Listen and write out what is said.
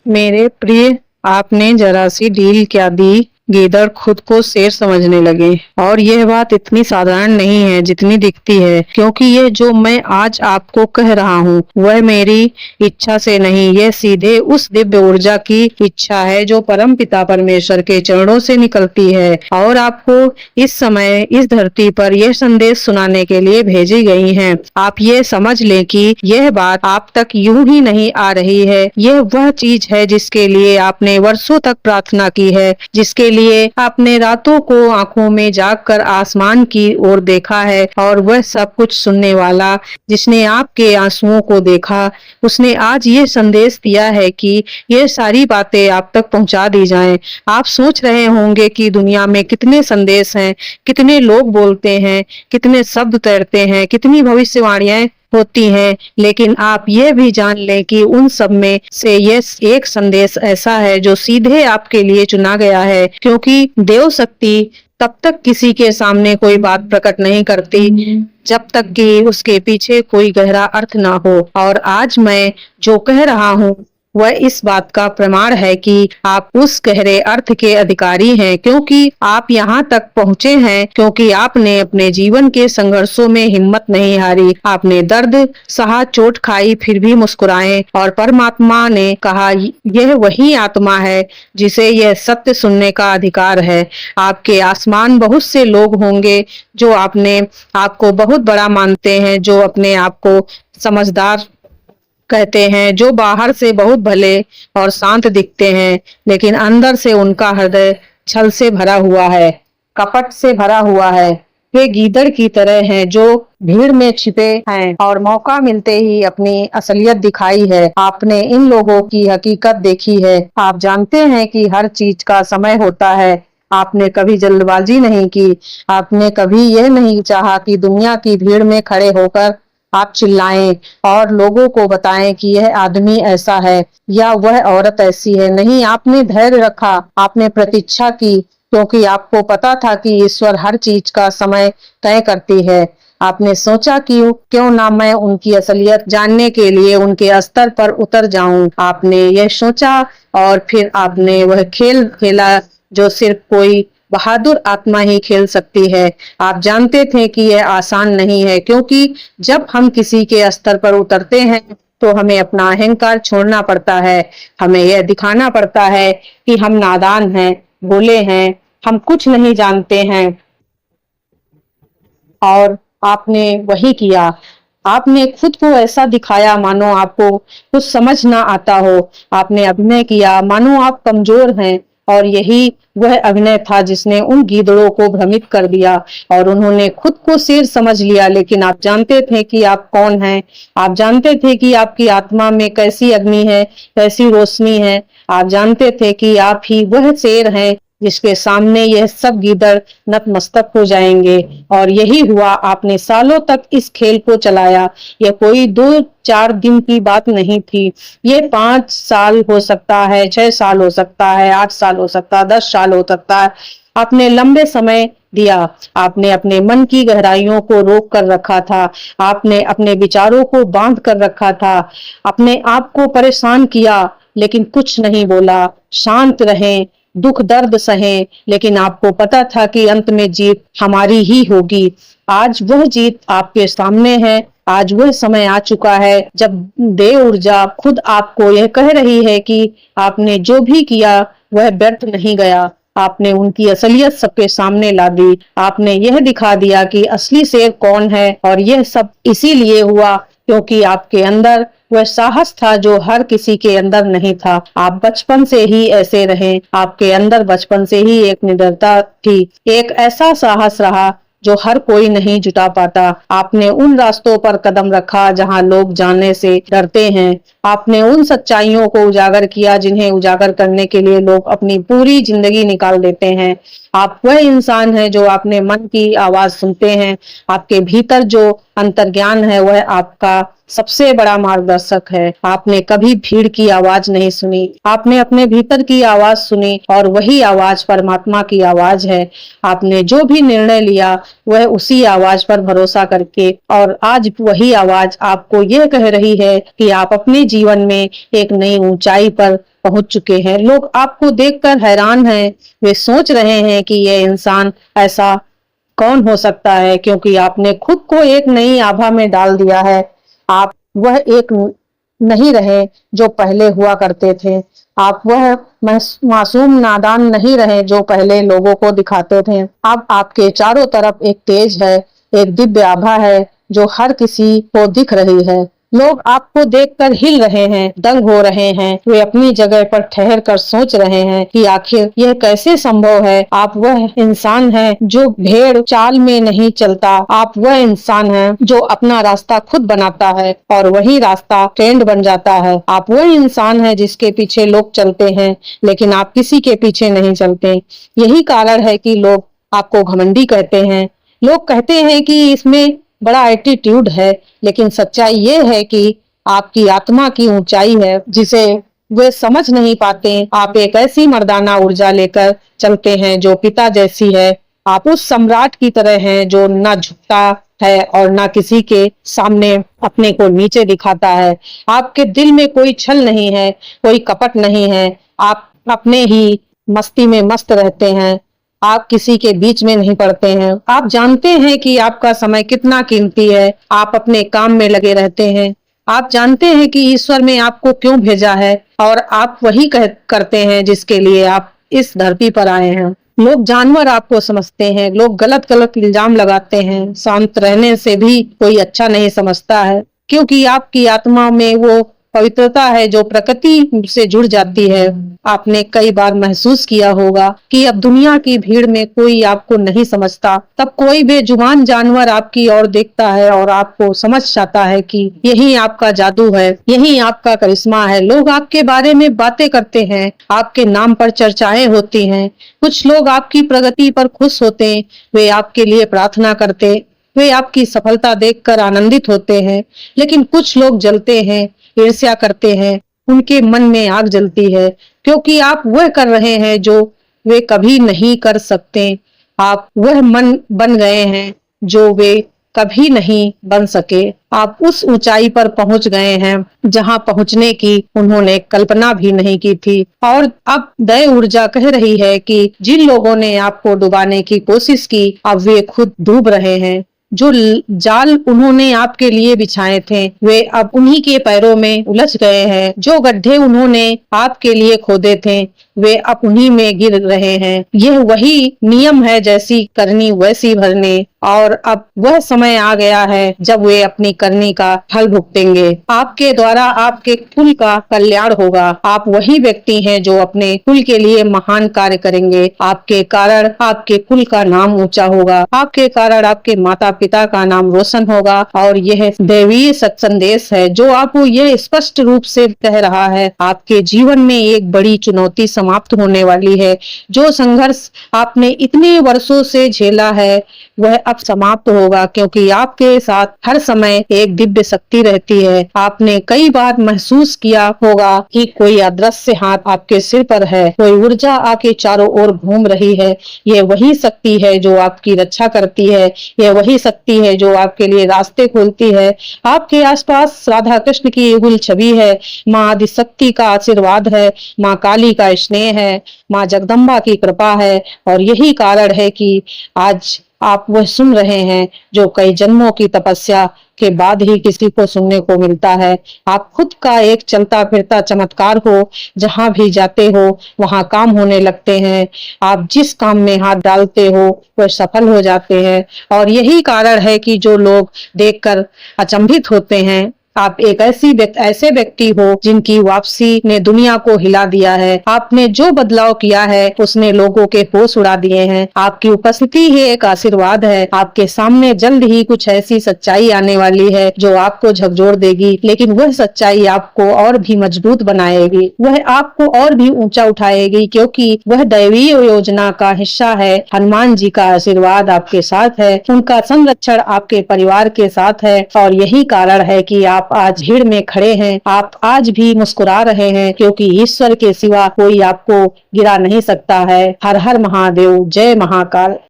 मेरे प्रिय, आपने जरा सी ढील क्या दी। गीदड़ खुद को शेर समझने लगे। और यह बात इतनी साधारण नहीं है जितनी दिखती है, क्योंकि ये जो मैं आज आपको कह रहा हूँ वह मेरी इच्छा से नहीं, यह सीधे उस दिव्य ऊर्जा की इच्छा है जो परम पिता परमेश्वर के चरणों से निकलती है और आपको इस समय इस धरती पर यह संदेश सुनाने के लिए भेजी गई है। आप ये समझ लें कि यह बात आप तक यूं ही नहीं आ रही है। यह वह चीज है जिसके लिए आपने वर्षों तक प्रार्थना की है, जिसके लिए आपने रातों को आंखों में जागकर आसमान की ओर देखा है। और वह सब कुछ सुनने वाला जिसने आपके आंसुओं को देखा, उसने आज ये संदेश दिया है कि ये सारी बातें आप तक पहुंचा दी जाएं। आप सोच रहे होंगे कि दुनिया में कितने संदेश हैं, कितने लोग बोलते हैं, कितने शब्द तैरते हैं, कितनी भविष्यवाणियां होती हैं, लेकिन आप ये भी जान लें कि उन सब में से ये एक संदेश ऐसा है जो सीधे आपके लिए चुना गया है, क्योंकि देव शक्ति तब तक किसी के सामने कोई बात प्रकट नहीं करती जब तक कि उसके पीछे कोई गहरा अर्थ ना हो। और आज मैं जो कह रहा हूँ वह इस बात का प्रमाण है कि आप उस गहरे अर्थ के अधिकारी हैं, क्योंकि आप यहाँ तक पहुँचे हैं क्योंकि आपने अपने जीवन के संघर्षों में हिम्मत नहीं हारी। आपने दर्द सहा, चोट खाई, फिर भी मुस्कुराए। और परमात्मा ने कहा, यह वही आत्मा है जिसे यह सत्य सुनने का अधिकार है। आपके आसमान बहुत से लोग होंगे जो आपको बहुत बड़ा मानते हैं, जो अपने आप को समझदार कहते हैं, जो बाहर से बहुत भले और शांत दिखते हैं, लेकिन अंदर से उनका हृदय छल से भरा हुआ है, कपट से भरा हुआ है। वे गीदड़ की तरह हैं जो भीड़ में छिपे हैं और मौका मिलते ही अपनी असलियत दिखाई है। आपने इन लोगों की हकीकत देखी है। आप जानते हैं कि हर चीज का समय होता है। आपने कभी जल्दबाजी नहीं की। आपने कभी यह नहीं चाहा कि दुनिया की भीड़ में खड़े होकर आप चिल्लाएं और लोगों को बताएं कि यह आदमी ऐसा है या वह औरत ऐसी है। नहीं, आपने धैर्य रखा, आपने प्रतीक्षा की, क्योंकि आपको पता था कि ईश्वर हर चीज का समय तय करती है। आपने सोचा कि क्यों ना मैं उनकी असलियत जानने के लिए उनके स्तर पर उतर जाऊं। आपने यह सोचा और फिर आपने वह खेल खेला जो सिर्फ कोई बहादुर आत्मा ही खेल सकती है। आप जानते थे कि यह आसान नहीं है, क्योंकि जब हम किसी के स्तर पर उतरते हैं तो हमें अपना अहंकार छोड़ना पड़ता है। हमें यह दिखाना पड़ता है कि हम नादान हैं, भोले हैं, हम कुछ नहीं जानते हैं। और आपने वही किया। आपने खुद को ऐसा दिखाया मानो आपको कुछ समझ ना आता हो। आपने अभिनय किया मानो आप कमजोर हैं, और यही वह अभिनय था जिसने उन गीदड़ों को भ्रमित कर दिया और उन्होंने खुद को शेर समझ लिया। लेकिन आप जानते थे कि आप कौन हैं। आप जानते थे कि आपकी आत्मा में कैसी अग्नि है, कैसी रोशनी है। आप जानते थे कि आप ही वह शेर हैं जिसके सामने यह सब गीदड़ नतमस्तक हो जाएंगे। और यही हुआ। आपने सालों तक इस खेल को चलाया। यह कोई 2-4 दिन की बात नहीं थी। ये 5 साल हो सकता है, 6 साल हो सकता है, 8 साल हो सकता है, 10 साल हो सकता है। आपने लंबे समय दिया। आपने अपने मन की गहराइयों को रोक कर रखा था। आपने अपने विचारों को बांध कर रखा था। अपने आप को परेशान किया, लेकिन कुछ नहीं बोला। शांत रहें, दुख दर्द सहें, लेकिन आपको पता था कि अंत में जीत हमारी ही होगी। आज वह जीत आपके सामने है। आज वह समय आ चुका है जब देव ऊर्जा खुद आपको यह कह रही है कि आपने जो भी किया वह व्यर्थ नहीं गया। आपने उनकी असलियत सबके सामने ला दी। आपने यह दिखा दिया कि असली शेर कौन है, और यह सब इसीलिए हुआ क्योंकि आपके अंदर वह साहस था जो हर किसी के अंदर नहीं था। आप बचपन से ही ऐसे रहे। आपके अंदर बचपन से ही एक निडरता थी, एक ऐसा साहस रहा जो हर कोई नहीं जुटा पाता। आपने उन रास्तों पर कदम रखा जहां लोग जाने से डरते हैं। आपने उन सच्चाइयों को उजागर किया जिन्हें उजागर करने के लिए लोग अपनी पूरी जिंदगी निकाल देते हैं। आप वह इंसान हैं जो अपने मन की आवाज सुनते हैं। आपके भीतर जो अंतर्ज्ञान है वह आपका सबसे बड़ा मार्गदर्शक है। आपने कभी भीड़ की आवाज नहीं सुनी। आपने अपने भीतर की आवाज सुनी, और वही आवाज परमात्मा की आवाज है। आपने जो भी निर्णय लिया वह उसी आवाज पर भरोसा करके, और आज वही आवाज आपको यह कह रही है कि आप अपने जीवन में एक नई ऊंचाई पर पहुंच चुके हैं। लोग आपको देखकर हैरान हैं, वे सोच रहे हैं कि यह इंसान ऐसा कौन हो सकता है, क्योंकि आपने खुद को एक नई आभा में डाल दिया है। आप वह एक नहीं रहे जो पहले हुआ करते थे। आप वह मासूम नादान नहीं रहे जो पहले लोगों को दिखाते थे। अब आपके चारों तरफ एक तेज है, एक दिव्य आभा है जो हर किसी को दिख रही है। लोग आपको देखकर हिल रहे हैं, दंग हो रहे हैं। वे अपनी जगह पर ठहर कर सोच रहे हैं कि आखिर यह कैसे संभव है। आप वह इंसान हैं जो भेड़ चाल में नहीं चलता। आप वह इंसान हैं जो अपना रास्ता खुद बनाता है और वही रास्ता ट्रेंड बन जाता है। आप वह इंसान हैं जिसके पीछे लोग चलते हैं, लेकिन आप किसी के पीछे नहीं चलते। यही कारण है कि लोग आपको घमंडी कहते हैं। लोग कहते हैं कि इसमें बड़ा एटीट्यूड है, लेकिन सच्चाई ये है कि आपकी आत्मा की ऊंचाई है जिसे वे समझ नहीं पाते। आप एक ऐसी मर्दाना ऊर्जा लेकर चलते हैं जो पिता जैसी है। आप उस सम्राट की तरह हैं जो न झुकता है और न किसी के सामने अपने को नीचे दिखाता है। आपके दिल में कोई छल नहीं है, कोई कपट नहीं है। आप अपने ही मस्ती में मस्त रहते हैं। आप किसी के बीच में नहीं पड़ते हैं। आप जानते हैं कि आपका समय कितना कीमती है। आप अपने काम में लगे रहते हैं। आप जानते हैं कि ईश्वर ने आपको क्यों भेजा है और आप वही करते हैं जिसके लिए आप इस धरती पर आए हैं। लोग जानवर आपको समझते हैं। लोग गलत गलत इल्जाम लगाते हैं। शांत रहने से भी कोई अच्छा नहीं समझता है, क्योंकि आपकी आत्मा में वो पवित्रता है जो प्रकृति से जुड़ जाती है। आपने कई बार महसूस किया होगा कि अब दुनिया की भीड़ में कोई आपको नहीं समझता। तब कोई बेजुबान जानवर आपकी ओर देखता है और आपको समझ जाता है कि यही आपका जादू है, यही आपका करिश्मा है। लोग आपके बारे में बातें करते हैं, आपके नाम पर चर्चाएं होती हैं। कुछ लोग आपकी प्रगति पर खुश होते, वे आपके लिए प्रार्थना करते, वे आपकी सफलता देखकर आनंदित होते हैं। लेकिन कुछ लोग जलते हैं, ईर्ष्या करते हैं, उनके मन में आग जलती है, क्योंकि आप वह कर रहे हैं जो वे कभी नहीं कर सकते। आप वह मन बन गए हैं जो वे कभी नहीं बन सके। आप उस ऊंचाई पर पहुंच गए हैं जहां पहुंचने की उन्होंने कल्पना भी नहीं की थी। और अब दय ऊर्जा कह रही है कि जिन लोगों ने आपको डुबाने की कोशिश की, अब वे खुद डूब रहे हैं। जो जाल उन्होंने आपके लिए बिछाए थे, वे अब उन्हीं के पैरों में उलझ गए हैं। जो गड्ढे उन्होंने आपके लिए खोदे थे, वे अब उन्हीं में गिर रहे हैं। यह वही नियम है, जैसी करनी वैसी भरनी। और अब वह समय आ गया है जब वे अपनी करनी का फल भुगतेंगे। आपके द्वारा आपके कुल का कल्याण होगा। आप वही व्यक्ति हैं जो अपने कुल के लिए महान कार्य करेंगे। आपके कारण आपके कुल का नाम ऊंचा होगा। आपके कारण आपके माता पिता का नाम रोशन होगा। और यह दैवीय संदेश है जो आपको यह स्पष्ट रूप से कह रहा है, आपके जीवन में एक बड़ी चुनौती समाप्त होने वाली है। जो संघर्ष आपने इतने वर्षों से झेला है, वह अब समाप्त होगा, क्योंकि आपके साथ हर समय एक दिव्य शक्ति रहती है। आपने कई बार महसूस किया होगा कि कोई अदृश्य हाथ आपके सिर पर है, कोई ऊर्जा आपके चारों ओर घूम रही है। यह वही शक्ति है जो आपकी रक्षा करती है। यह वही शक्ति है जो आपके लिए रास्ते खोलती है। आपके आसपास राधा कृष्ण की युगल छवि है, माँ आदिशक्ति का आशीर्वाद है, माँ काली का स्नेह है, माँ जगदम्बा की कृपा है। और यही कारण है कि आज आप वह सुन रहे हैं जो कई जन्मों की तपस्या के बाद ही किसी को सुनने को मिलता है। आप खुद का एक चलता फिरता चमत्कार हो। जहां भी जाते हो वहां काम होने लगते हैं। आप जिस काम में हाथ डालते हो वह सफल हो जाते हैं। और यही कारण है कि जो लोग देखकर अचंभित होते हैं, आप एक ऐसे व्यक्ति हो जिनकी वापसी ने दुनिया को हिला दिया है। आपने जो बदलाव किया है उसने लोगों के होश उड़ा दिए हैं। आपकी उपस्थिति ही एक आशीर्वाद है। आपके सामने जल्द ही कुछ ऐसी सच्चाई आने वाली है जो आपको झकझोर देगी, लेकिन वह सच्चाई आपको और भी मजबूत बनाएगी। वह आपको और भी ऊंचा उठाएगी, क्योंकि वह दैवीय योजना का हिस्सा है। हनुमान जी का आशीर्वाद आपके साथ है, उनका संरक्षण आपके परिवार के साथ है। और यही कारण है कि आप आज भीड़ में खड़े हैं। आप आज भी मुस्कुरा रहे हैं, क्योंकि ईश्वर के सिवा कोई आपको गिरा नहीं सकता है। हर हर महादेव, जय महाकाल।